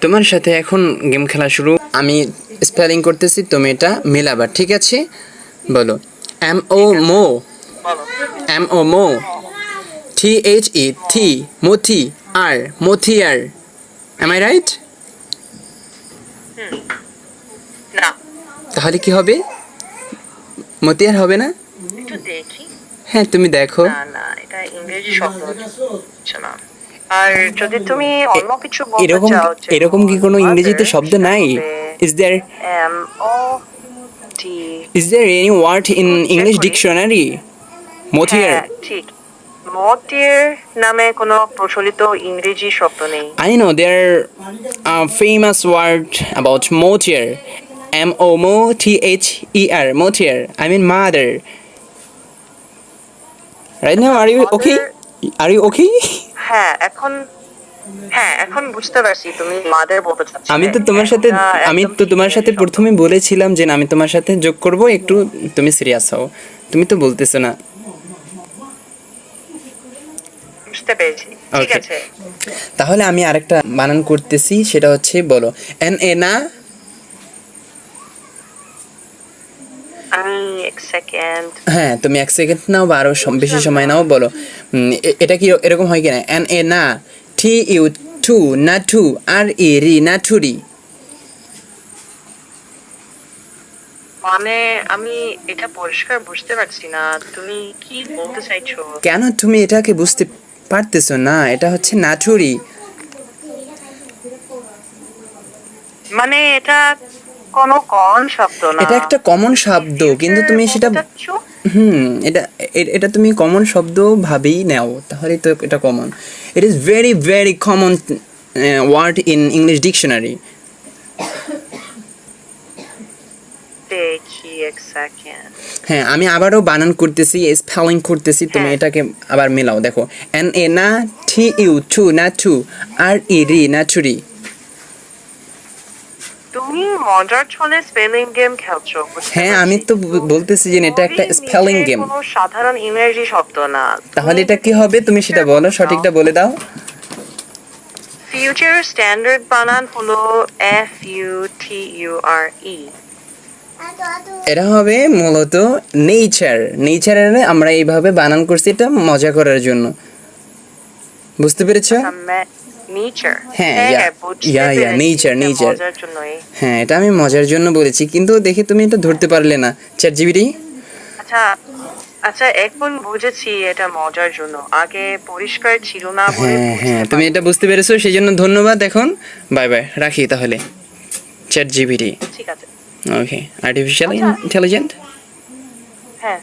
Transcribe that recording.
তোমার সাথে এখন গেম খেলা শুরু। আমি স্পেলিং করতেছি, তুমি এটা মিলাবা, ঠিক আছে? বলো এম ও মো, বলো। এম ও মো, টি এইচ ই থি, মথি, আর মথিয়ার। Am I right? হুম। না, তাহলে কি হবে? মতিয়ার হবে না? একটু দেখি। হ্যাঁ, তুমি দেখো। না না, এটা ইংরেজি শব্দ হচ্ছে না। আর যদি তুমি অন্য কিছু বলতে এরকম চাও, এরকম কি যেমন কোনো মাদার, ইংরেজিতে শব্দ সেটা নাই? হবে is there MOT। Is there any word in একটু চেক ইংলিশ করি। ডিকশনারি মথিয়ার? হ্যাঁ, ঠিক। মতির নামে কোনো প্রচলিত ইংরেজি শব্দ নেই। I know there are famous word about motier. MOTHER, motier. I mean mother. Right now, আচ্ছা, are you okay? Mother. Are you okay? হ্যাঁ, এখন হ্যাঁ, এখন বুঝতে পারছি তুমি মাদার বলতে আমি চাচ্ছিলে। তো তোমার হ্যাঁ, সাথে এটা আমি একদম তো ঠিক তোমার ইংরেজি সাথে শব্দ। প্রথমে বলেছিলাম যে না, আমি তোমার সাথে যোগ করব, একটু তুমি সিরিয়াস হও। তুমি তো বলতেছো না। বুঝতে পেরেছি। ঠিক ওকে, আছে। তাহলে আমি আরেকটা বানান করতেছি, সেটা হচ্ছে বলো এন এ না। আমি এক সেকেন্ড। হ্যাঁ, তুমি 1 সেকেন্ড নাও বা আরো বেশি বুঝলাম সময় না। নাও, বলো। এটা কি এরকম হয় কিনা? এন এ না, টি ইউ টু, না টু, আর ই রি, না টুরি। মানে আমি এটা পরিষ্কার বুঝতে পারছি না। তুমি কি বলতে চাইছো? কেন তুমি এটাকে বুঝতে পারতেছো না? এটা হচ্ছে নাঠুরি। মানে এটা কোনো কমন শব্দ না। এটা একটা কমন তুমি শব্দ, কিন্তু ফিউচার তুমি বলতে সেটা চাচ্ছো? এটা এটা তুমি কমন শব্দ ভাবেই নাও, তাহলে তো এটা common. It is very very common word in English dictionary. দেখি এক সেকেন্ড। হ্যাঁ, আমি আবারও বানান করতেছি, স্পেলিং করতেছি, তুমি হ্যাঁ, এটাকে আবার মেলাও। দেখো এন এ না, টি ইউ টু, না টু, আর ই রি, না টুরি। তুমি মজার ছলে স্পেলিং গেম খেলছো, বুঝতে হ্যাঁ, আমি পারছি। তো কিন্তু বলতেছি যে এটা টুরি একটা স্পেলিং নিচে গেম। কোনো সাধারণ ইংরেজি শব্দ না। তাহলে তুমি এটা যদি কি হবে? তুমি সেটা ফিউচার বলো, বলতে চাও, সঠিকটা বলে দাও। ফিউচার স্ট্যান্ডার্ড বানান হলো FUTURE। এটা হবে মূলত নেচার। নেচারের আমরা এইভাবে বানান করছি, এটা মজা করার জন্য। বুঝতে পেরেছো? আচ্ছা, নেচার। হ্যাঁ, হ্যাঁ ইয়া হ্যাঁ, বুঝতে ইয়া ইয়া পেরেছি, নেচার, এটা নেচার। মজার জন্যই। হ্যাঁ, এটা আমি মজার জন্য বলেছি, কিন্তু দেখে তুমি এটা ধরতে পারলে না। Chat GPT. আচ্ছা আচ্ছা, এখন বুঝেছি এটা মজার জন্য। আগে পরিষ্কার ছিল না বলে হ্যাঁ হ্যাঁ, বুঝতে তুমি এটা পারিনি। বুঝতে পেরেছো, সেই জন্য ধন্যবাদ। এখন বাই বাই, রাখি তাহলে। Chat GPT. ঠিক আছে। ওকে, আর্টিফিশিয়াল আচ্ছা। ইন্টেলিজেন্ট। হ্যাঁ।